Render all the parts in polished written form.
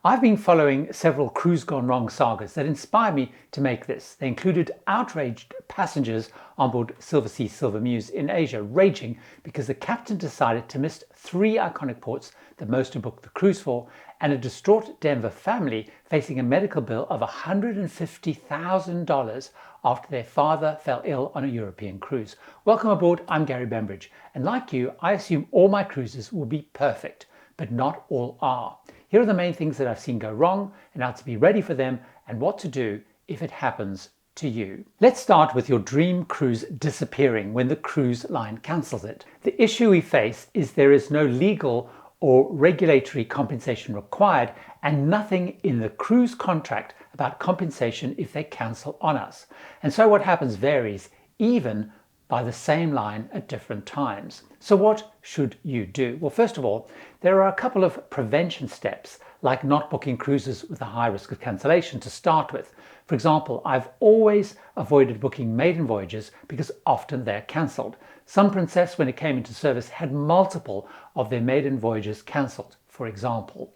I've been following several cruise gone wrong sagas that inspired me to make this. They included outraged passengers on board Silversea Silver Muse in Asia raging because the captain decided to miss three iconic ports that most had booked the cruise for, and a distraught Denver family facing a medical bill of $150,000 after their father fell ill on a European cruise. Welcome aboard, I'm Gary Bembridge, and like you, I assume all my cruises will be perfect, but not all are. Here are the main things that I've seen go wrong and how to be ready for them and what to do if it happens to you. Let's start with your dream cruise disappearing when the cruise line cancels it. The issue we face is there is no legal or regulatory compensation required and nothing in the cruise contract about compensation if they cancel on us. And so what happens varies even by the same line at different times. So what should you do? Well, first of all, there are a couple of prevention steps, like not booking cruises with a high risk of cancellation to start with. For example, I've always avoided booking maiden voyages because often they're cancelled. Sun Princess, when it came into service, had multiple of their maiden voyages cancelled, for example.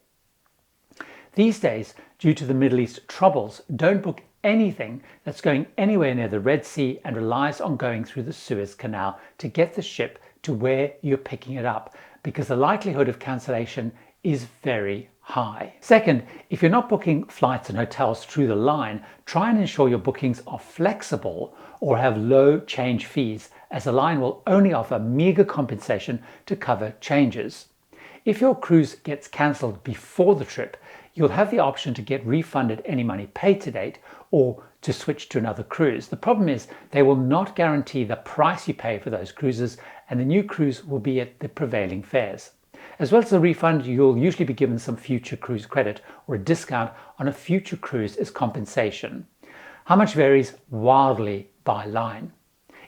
These days, due to the Middle East troubles, don't book anything that's going anywhere near the Red Sea and relies on going through the Suez Canal to get the ship to where you're picking it up, because the likelihood of cancellation is very high. Second, if you're not booking flights and hotels through the line, try and ensure your bookings are flexible or have low change fees, as the line will only offer meager compensation to cover changes. If your cruise gets cancelled before the trip, you'll have the option to get refunded any money paid to date or to switch to another cruise. The problem is they will not guarantee the price you pay for those cruises, and the new cruise will be at the prevailing fares. As well as the refund, you'll usually be given some future cruise credit or a discount on a future cruise as compensation. How much varies wildly by line.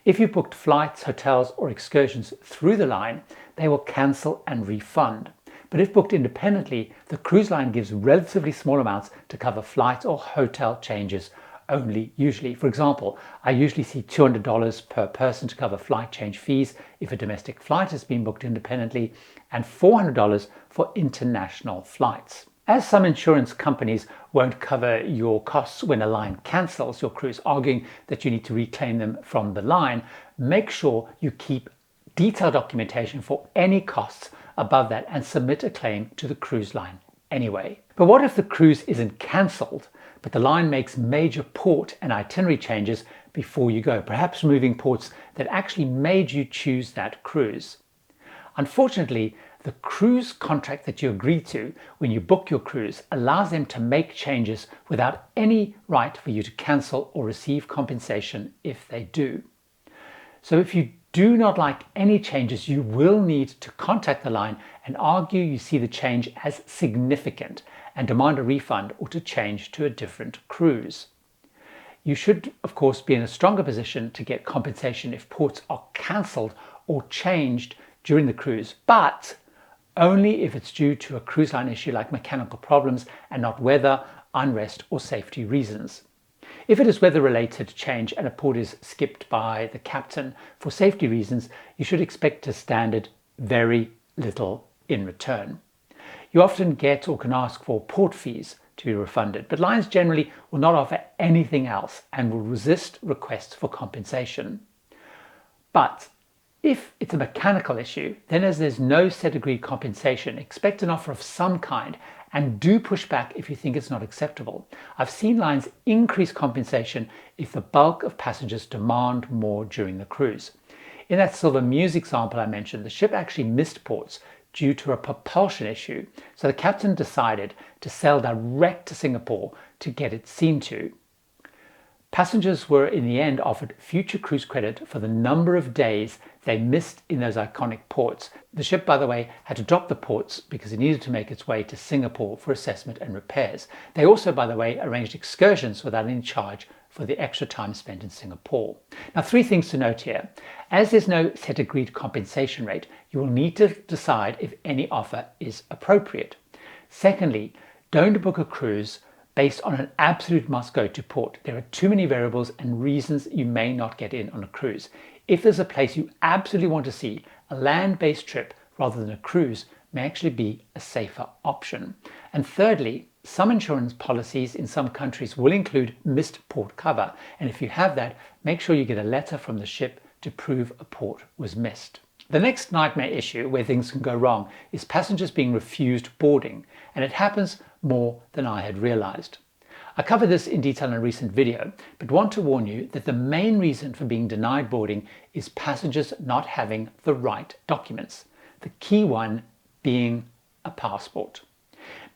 If you booked flights, hotels or excursions through the line, they will cancel and refund. But if booked independently, the cruise line gives relatively small amounts to cover flight or hotel changes only usually. For example, I usually see $200 per person to cover flight change fees if a domestic flight has been booked independently, and $400 for international flights. As some insurance companies won't cover your costs when a line cancels your cruise, arguing that you need to reclaim them from the line, make sure you keep detailed documentation for any costs above that and submit a claim to the cruise line anyway. But what if the cruise isn't cancelled, but the line makes major port and itinerary changes before you go, perhaps removing ports that actually made you choose that cruise? Unfortunately, the cruise contract that you agree to when you book your cruise allows them to make changes without any right for you to cancel or receive compensation if they do. So if you do not like any changes, you will need to contact the line and argue you see the change as significant and demand a refund or to change to a different cruise. You should, of course, be in a stronger position to get compensation if ports are cancelled or changed during the cruise, but only if it's due to a cruise line issue like mechanical problems and not weather, unrest or safety reasons. If it is weather-related change and a port is skipped by the captain for safety reasons, you should expect a standard very little in return. You often get or can ask for port fees to be refunded, but lines generally will not offer anything else and will resist requests for compensation. But if it's a mechanical issue, then as there's no set agreed compensation, expect an offer of some kind and do push back if you think it's not acceptable. I've seen lines increase compensation if the bulk of passengers demand more during the cruise. In that Silver Muse example I mentioned, the ship actually missed ports due to a propulsion issue, so the captain decided to sail direct to Singapore to get it seen to. Passengers were in the end offered future cruise credit for the number of days they missed in those iconic ports. The ship, by the way, had to drop the ports because it needed to make its way to Singapore for assessment and repairs. They also, by the way, arranged excursions without any charge for the extra time spent in Singapore. Now, three things to note here. As there's no set agreed compensation rate, you will need to decide if any offer is appropriate. Secondly, don't book a cruise based on an absolute must-go-to port. There are too many variables and reasons you may not get in on a cruise. If there's a place you absolutely want to see, a land-based trip rather than a cruise may actually be a safer option. And thirdly, Some insurance policies in some countries will include missed port cover, and if you have that, make sure you get a letter from the ship to prove a port was missed. The next nightmare issue where things can go wrong is passengers being refused boarding, and it happens more than I had realized. I covered this in detail in a recent video, but want to warn you that the main reason for being denied boarding is passengers not having the right documents. The key one being a passport.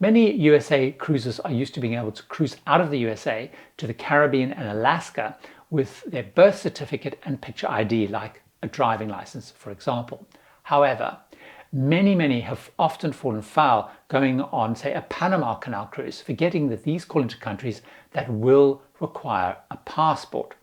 Many USA cruisers are used to being able to cruise out of the USA to the Caribbean and Alaska with their birth certificate and picture ID, like a driving license, for example. However, many have often fallen foul going on, say, a Panama Canal cruise, forgetting that these call into countries that will require a passport.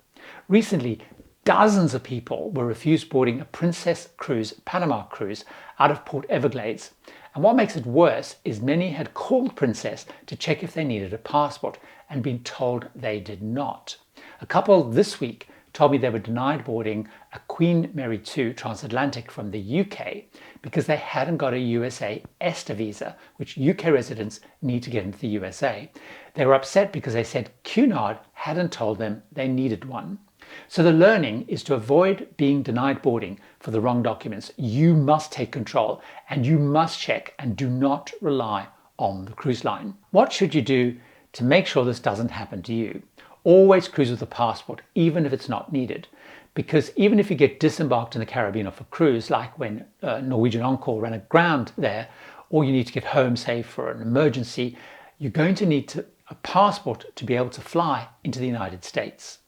Recently, dozens of people were refused boarding a Princess Cruise Panama cruise out of Port Everglades. And what makes it worse is many had called Princess to check if they needed a passport and been told they did not. A couple this week told me they were denied boarding a Queen Mary II transatlantic from the UK because they hadn't got a USA ESTA visa, which UK residents need to get into the USA. They were upset because they said Cunard hadn't told them they needed one. So the learning is to avoid being denied boarding for the wrong documents. You must take control and you must check and do not rely on the cruise line. What should you do to make sure this doesn't happen to you? Always cruise with a passport, even if it's not needed. Because even if you get disembarked in the Caribbean off a cruise, like when Norwegian Encore ran aground there, or you need to get home, say, for an emergency, you're going to need a passport to be able to fly into the United States.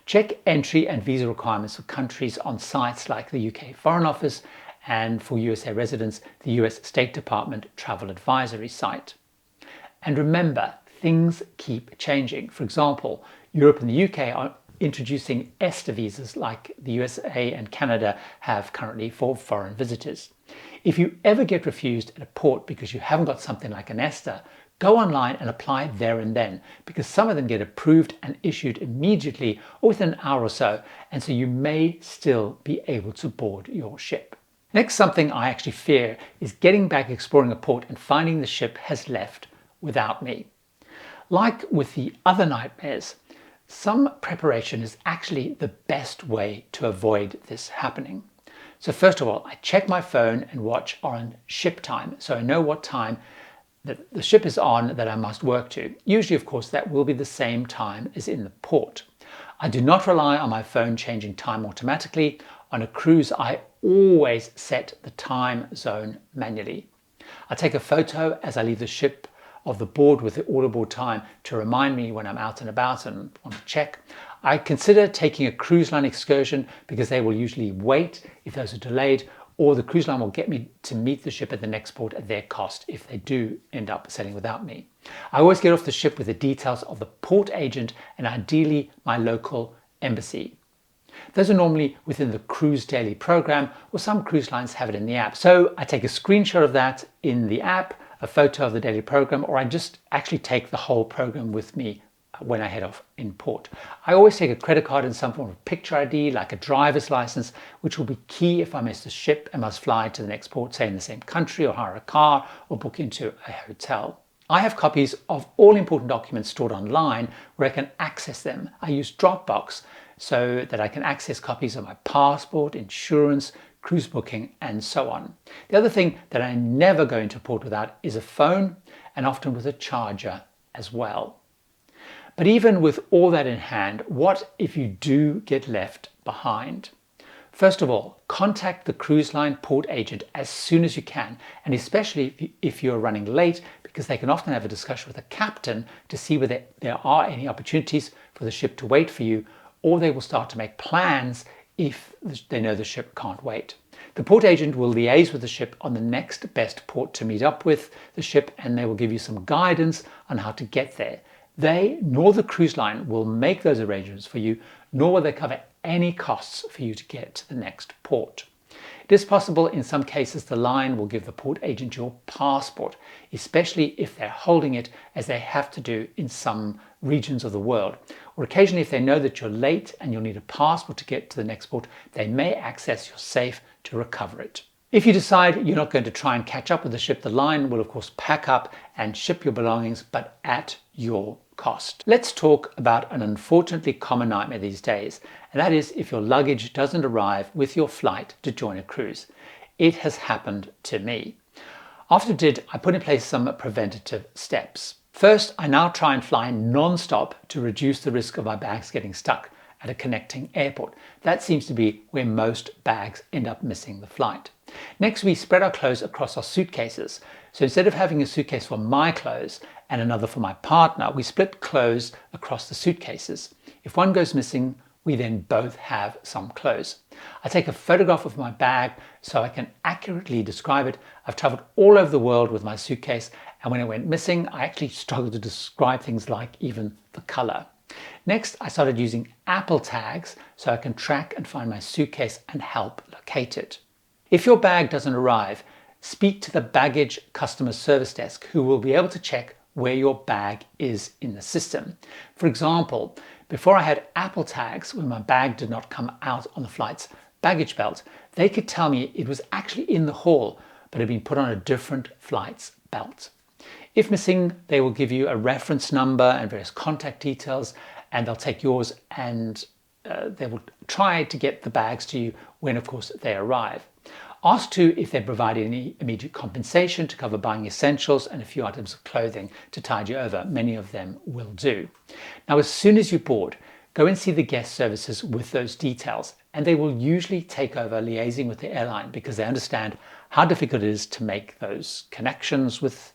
Check entry and visa requirements for countries on sites like the UK Foreign Office and for USA residents, the US State Department Travel Advisory site. And remember, things keep changing. For example, Europe and the UK are introducing ESTA visas like the USA and Canada have currently for foreign visitors. If you ever get refused at a port because you haven't got something like an ESTA, go online and apply there and then, because some of them get approved and issued immediately or within an hour or so, and so you may still be able to board your ship. Next, something I actually fear is getting back exploring a port and finding the ship has left without me. Like with the other nightmares, some preparation is actually the best way to avoid this happening. So first of all, I check my phone and watch on ship time, so I know what time that the ship is on that I must work to. Usually, of course, that will be the same time as in the port. I do not rely on my phone changing time automatically. On a cruise, I always set the time zone manually. I take a photo as I leave the ship of the board with the audible time to remind me when I'm out and about and want to check. I consider taking a cruise line excursion because they will usually wait if those are delayed, or the cruise line will get me to meet the ship at the next port at their cost if they do end up sailing without me. I always get off the ship with the details of the port agent and ideally my local embassy. Those are normally within the cruise daily program, or some cruise lines have it in the app. So I take a screenshot of that in the app, a photo of the daily program, or I just actually take the whole program with me when I head off in port. I always take a credit card and some form of picture ID, like a driver's license, which will be key if I miss the ship and must fly to the next port, say in the same country, or hire a car, or book into a hotel. I have copies of all important documents stored online where I can access them. I use Dropbox so that I can access copies of my passport, insurance, cruise booking, and so on. The other thing that I never go into port without is a phone, and often with a charger as well. But even with all that in hand, what if you do get left behind? First of all, contact the cruise line port agent as soon as you can, and especially if you're running late, because they can often have a discussion with the captain to see whether there are any opportunities for the ship to wait for you, or they will start to make plans if they know the ship can't wait. The port agent will liaise with the ship on the next best port to meet up with the ship, and they will give you some guidance on how to get there. They nor the cruise line will make those arrangements for you, nor will they cover any costs for you to get to the next port. It is possible in some cases the line will give the port agent your passport, especially if they're holding it, as they have to do in some regions of the world. Or occasionally, if they know that you're late and you'll need a passport to get to the next port, they may access your safe to recover it. If you decide you're not going to try and catch up with the ship, the line will of course pack up and ship your belongings, but at your cost. Let's talk about an unfortunately common nightmare these days, and that is if your luggage doesn't arrive with your flight to join a cruise. It has happened to me. After it did, I put in place some preventative steps. First, I now try and fly non-stop to reduce the risk of my bags getting stuck at a connecting airport. That seems to be where most bags end up missing the flight. Next, we spread our clothes across our suitcases. So instead of having a suitcase for my clothes and another for my partner, we split clothes across the suitcases. If one goes missing, we then both have some clothes. I take a photograph of my bag so I can accurately describe it. I've traveled all over the world with my suitcase, and when it went missing, I actually struggled to describe things like even the color. Next, I started using Apple tags so I can track and find my suitcase and help locate it. If your bag doesn't arrive, speak to the baggage customer service desk, who will be able to check where your bag is in the system. For example, before I had Apple tags, when my bag did not come out on the flight's baggage belt, they could tell me it was actually in the hall, but had been put on a different flight's belt. If missing, they will give you a reference number and various contact details, and they'll take yours, and they will try to get the bags to you when, of course, they arrive. Ask too if they provide any immediate compensation to cover buying essentials and a few items of clothing to tide you over. Many of them will do. Now, as soon as you board, go and see the guest services with those details, and they will usually take over liaising with the airline because they understand how difficult it is to make those connections with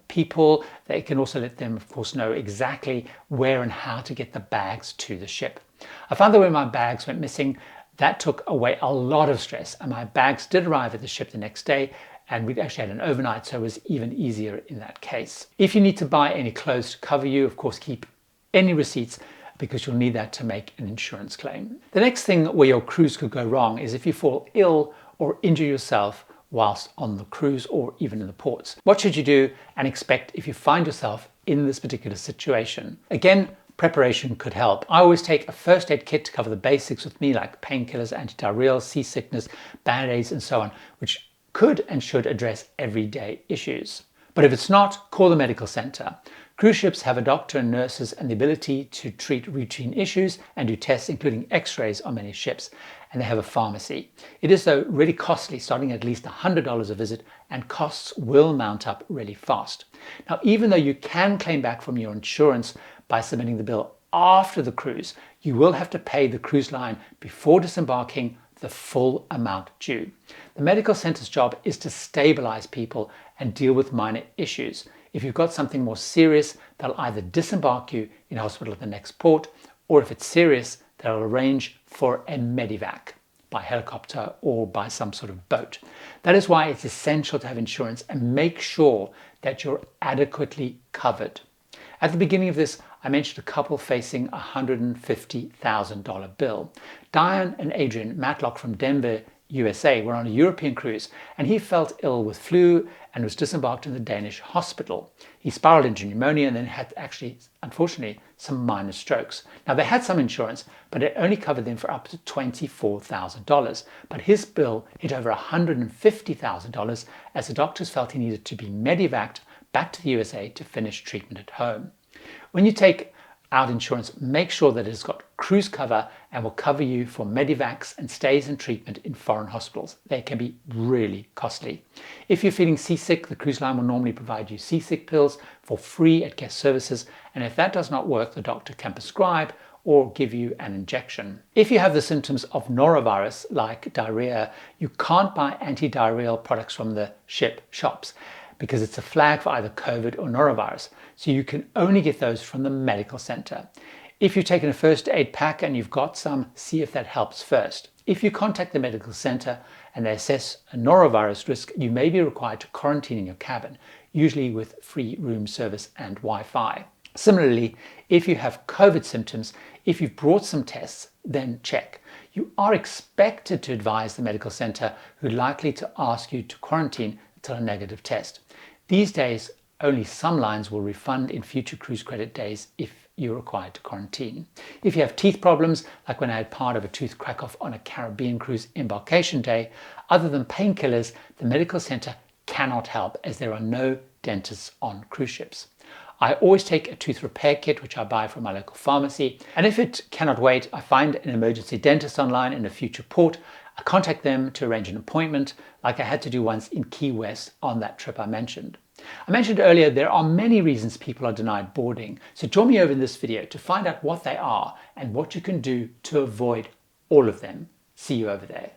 people. They can also let them, of course, know exactly where and how to get the bags to the ship. I found that when my bags went missing, that took away a lot of stress, and my bags did arrive at the ship the next day, and we actually had an overnight, so it was even easier in that case. If you need to buy any clothes to cover you, of course, keep any receipts because you'll need that to make an insurance claim. The next thing where your cruise could go wrong is if you fall ill or injure yourself whilst on the cruise or even in the ports. What should you do and expect if you find yourself in this particular situation? Again, preparation could help. I always take a first aid kit to cover the basics with me, like painkillers, antidiarrheals, seasickness, band-aids, and so on, which could and should address everyday issues. But if it's not, call the medical center. Cruise ships have a doctor and nurses and the ability to treat routine issues and do tests, including x-rays on many ships, and they have a pharmacy. It is, though, really costly, starting at least $100 a visit, and costs will mount up really fast. Now, even though you can claim back from your insurance by submitting the bill after the cruise, you will have to pay the cruise line before disembarking the full amount due. The medical center's job is to stabilize people and deal with minor issues. If you've got something more serious, they'll either disembark you in hospital at the next port, or if it's serious, they'll arrange for a medevac by helicopter or by some sort of boat. That is why it's essential to have insurance and make sure that you're adequately covered. At the beginning of this, I mentioned a couple facing a $150,000 bill. Diane and Adrian Matlock from Denver, USA, were on a European cruise, and he felt ill with flu and was disembarked in the Danish hospital. He spiraled into pneumonia and then had actually, unfortunately, some minor strokes. Now, they had some insurance, but it only covered them for up to $24,000. But his bill hit over $150,000 as the doctors felt he needed to be medevaced back to the USA to finish treatment at home. When you take out insurance, make sure that it's got cruise cover and will cover you for medevacs and stays and treatment in foreign hospitals. They can be really costly. If you're feeling seasick, the cruise line will normally provide you seasick pills for free at guest services, and if that does not work, the doctor can prescribe or give you an injection. If you have the symptoms of norovirus, like diarrhea, you can't buy antidiarrheal products from the ship shops, because it's a flag for either COVID or norovirus. So you can only get those from the medical center. If you've taken a first aid pack and you've got some, see if that helps first. If you contact the medical center and they assess a norovirus risk, you may be required to quarantine in your cabin, usually with free room service and Wi-Fi. Similarly, if you have COVID symptoms, if you've brought some tests, then check. You are expected to advise the medical center, who are likely to ask you to quarantine until a negative test. These days, only some lines will refund in future cruise credit days if you're required to quarantine. If you have teeth problems, like when I had part of a tooth crack off on a Caribbean cruise embarkation day, other than painkillers, the medical center cannot help as there are no dentists on cruise ships. I always take a tooth repair kit, which I buy from my local pharmacy, and if it cannot wait, I find an emergency dentist online in a future port. I contact them to arrange an appointment, like I had to do once in Key West on that trip I mentioned. I mentioned earlier there are many reasons people are denied boarding, so join me over in this video to find out what they are and what you can do to avoid all of them. See you over there.